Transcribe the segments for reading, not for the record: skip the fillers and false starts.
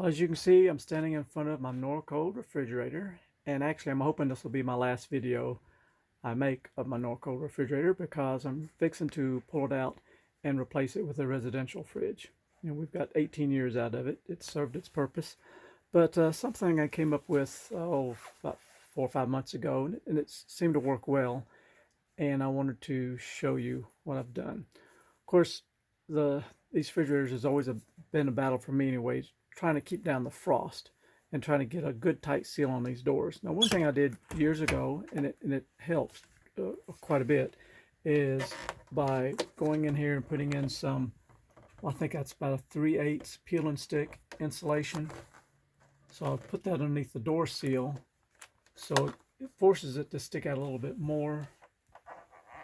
Well, as you can see, I'm standing in front of my Norcold refrigerator, and actually I'm hoping this will be my last video I make of my Norcold refrigerator because I'm fixing to pull it out and replace it with a residential fridge. You know, we've got 18 years out of it. It served its purpose. But something I came up with about 4 or 5 months ago, and it seemed to work well, and I wanted to show you what I've done. Of course, these refrigerators has always been a battle for me anyways, trying to keep down the frost and trying to get a good tight seal on these doors. Now, one thing I did years ago, and it helps quite a bit, is by going in here and putting in some, well, I think that's about a 3/8 peel and stick insulation. So I'll put that underneath the door seal, so it forces it to stick out a little bit more.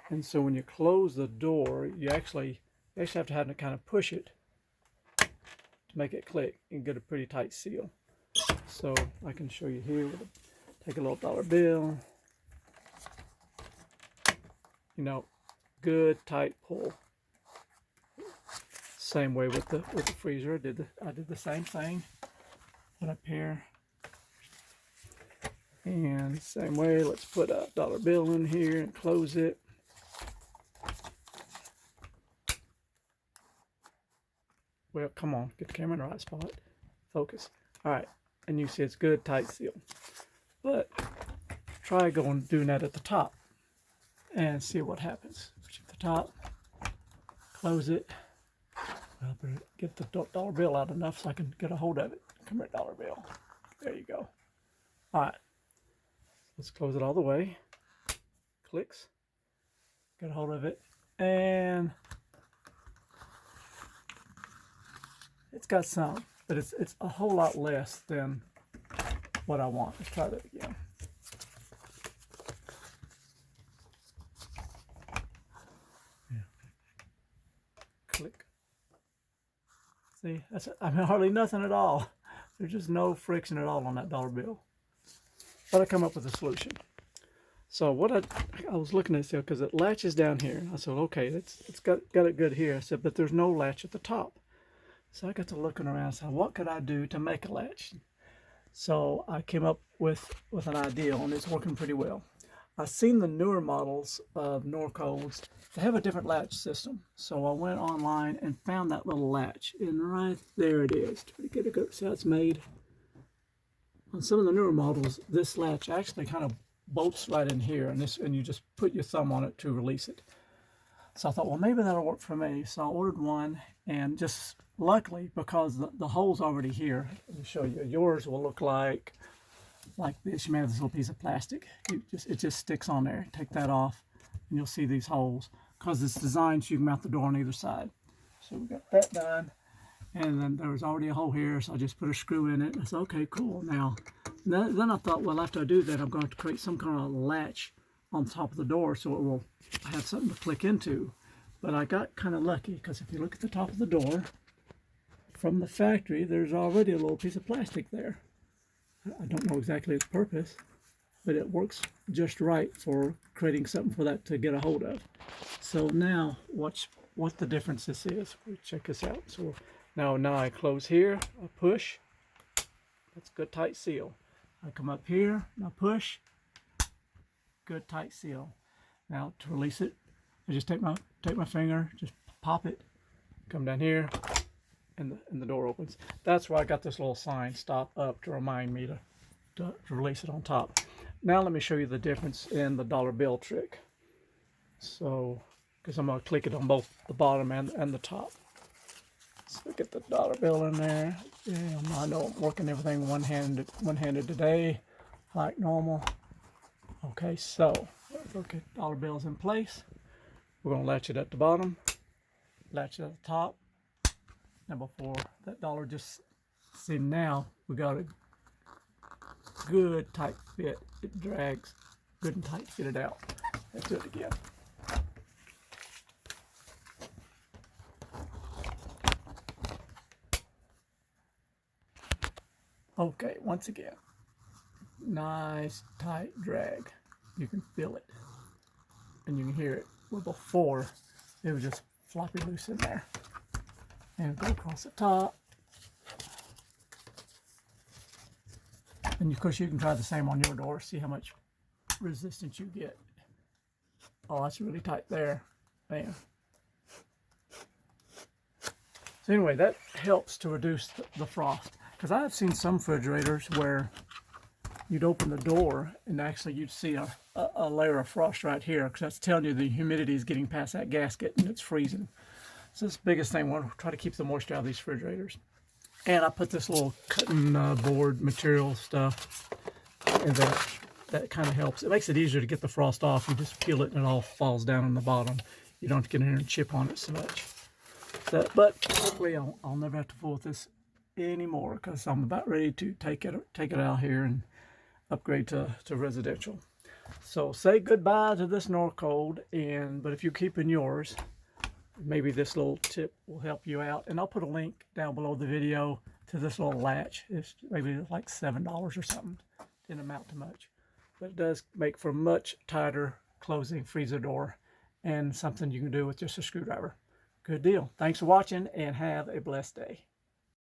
And so when you close the door, you actually have to kind of push it to make it click and get a pretty tight seal. So I can show you here. Take a little dollar bill. You know, good tight pull. Same way with the freezer. I did the same thing. Put up here. And same way, let's put a dollar bill in here and close it. Well, come on, get the camera in the right spot. Focus. All right, and you see it's good, tight seal. But try doing that at the top and see what happens. Push at the top, close it. Well, I better get the dollar bill out enough so I can get a hold of it. Come here, dollar bill. There you go. All right, let's close it all the way. Clicks. Get a hold of it, and it's got some, but it's a whole lot less than what I want. Let's try that again. Yeah. Click. See, hardly nothing at all. There's just no friction at all on that dollar bill. But I come up with a solution. So what I was looking at this because it latches down here. I said, okay, it's got it good here. I said, but there's no latch at the top. So I got to looking around and said, what could I do to make a latch? So I came up with an idea, and it's working pretty well. I've seen the newer models of Norcolds. They have a different latch system. So I went online and found that little latch, and right there it is. To get a good, see how it's made? On some of the newer models, this latch actually kind of bolts right in here, and you just put your thumb on it to release it. So I thought, well, maybe that'll work for me. So I ordered one, and just luckily, because the hole's already here, let me show you. Yours will look like this. You may have this little piece of plastic. It just sticks on there. Take that off, and you'll see these holes because it's designed so you can mount the door on either side. So we got that done, and then there was already a hole here, so I just put a screw in it. I said, okay, cool. Now, then I thought, well, after I do that, I'm going to create some kind of latch on top of the door so it will have something to click into. But I got kind of lucky because if you look at the top of the door from the factory, there's already a little piece of plastic there. I don't know exactly its purpose, but it works just right for creating something for that to get a hold of. So now watch what the difference this is. Check this out. So now I close here, I push. That's good tight seal. I come up here, and I push. Good tight seal. Now to release it, I just take my finger, just pop it, come down here, and the door opens. That's why I got this little sign, stop up, to remind me to release it on top. Now let me show you the difference in the dollar bill trick. So, because I'm going to click it on both the bottom and the top. So get the dollar bill in there. Yeah, I know I'm working everything one-handed today, like normal. Okay, so okay, dollar bill's in place. We're going to latch it at the bottom, latch it at the top. Now before that dollar, just see now we got a good tight fit. It drags good and tight to get it out. Let's do it again. Okay, once again, nice tight drag. You can feel it and you can hear it. Well, before it was just floppy loose in there. And go across the top. And of course you can try the same on your door, see how much resistance you get. Oh, that's really tight there. Bam. So anyway, that helps to reduce the frost. Because I have seen some refrigerators where you'd open the door and actually you'd see a layer of frost right here, because that's telling you the humidity is getting past that gasket and it's freezing. So that's the biggest thing. We want to try to keep the moisture out of these refrigerators. And I put this little cutting board material stuff, and that kind of helps. It makes it easier to get the frost off. You just peel it and it all falls down on the bottom. You don't have to get in here and chip on it so much. But hopefully I'll never have to fool with this anymore, because I'm about ready to take it out here and upgrade to residential. So say goodbye to this Norcold, but if you're keeping yours, maybe this little tip will help you out. And I'll put a link down below the video to this little latch. It's maybe like $7 or something. Didn't amount to much, but it does make for a much tighter closing freezer door, and something you can do with just a screwdriver. Good deal. Thanks for watching, and have a blessed day.